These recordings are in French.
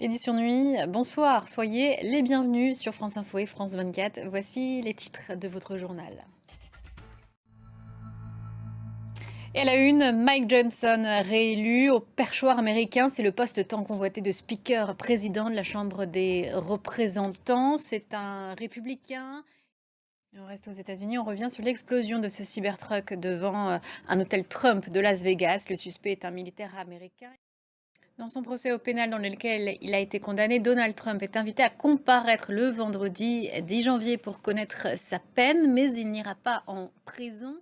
Édition nuit, bonsoir, soyez les bienvenus sur France Info et France 24. Voici les titres de votre journal. Et à la une, Mike Johnson réélu au perchoir américain. C'est le poste tant convoité de speaker président de la Chambre des représentants. C'est un républicain. On reste aux États-Unis. On revient sur l'explosion de ce Cybertruck devant un hôtel Trump de Las Vegas. Le suspect est un militaire américain. Dans son procès au pénal dans lequel il a été condamné, Donald Trump est invité à comparaître le vendredi 10 janvier pour connaître sa peine, mais il n'ira pas en prison.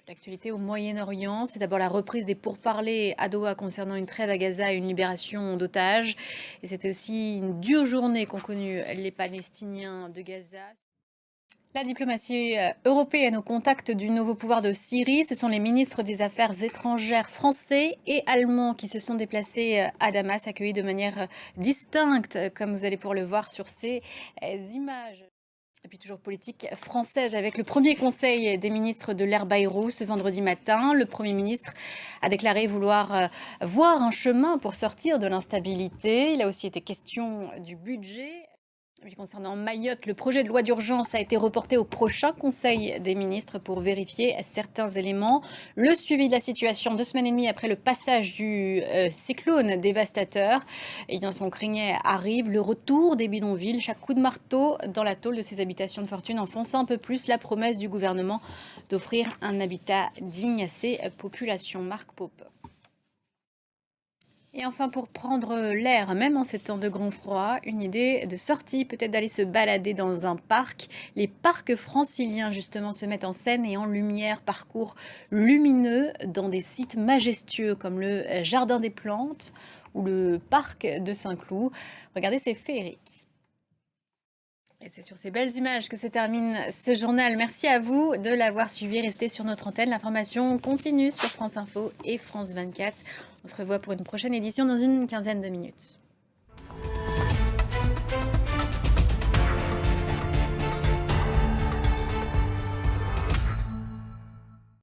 L'actualité au Moyen-Orient, c'est d'abord la reprise des pourparlers à Doha concernant une trêve à Gaza et une libération d'otages. Et c'était aussi une dure journée qu'ont connue les Palestiniens de Gaza. La diplomatie européenne au contact du nouveau pouvoir de Syrie, ce sont les ministres des Affaires étrangères français et allemands qui se sont déplacés à Damas, accueillis de manière distincte, comme vous allez pouvoir le voir sur ces images. Et puis toujours politique française avec le premier conseil des ministres de l'ère Bayrou ce vendredi matin. Le Premier ministre a déclaré vouloir voir un chemin pour sortir de l'instabilité. Il a aussi été question du budget. Et puis concernant Mayotte, le projet de loi d'urgence a été reporté au prochain Conseil des ministres pour vérifier certains éléments. Le suivi de la situation 2 semaines et demie après le passage du cyclone dévastateur. Et bien son craignait arrive, le retour des bidonvilles. Chaque coup de marteau dans la tôle de ces habitations de fortune enfonce un peu plus la promesse du gouvernement d'offrir un habitat digne à ces populations. Marc Pope. Et enfin, pour prendre l'air, même en ces temps de grand froid, une idée de sortie, peut-être d'aller se balader dans un parc. Les parcs franciliens, justement, se mettent en scène et en lumière, parcours lumineux dans des sites majestueux comme le Jardin des Plantes ou le parc de Saint-Cloud. Regardez, c'est féerique. Et c'est sur ces belles images que se termine ce journal. Merci à vous de l'avoir suivi. Restez sur notre antenne. L'information continue sur France Info et France 24. On se revoit pour une prochaine édition dans une quinzaine de minutes.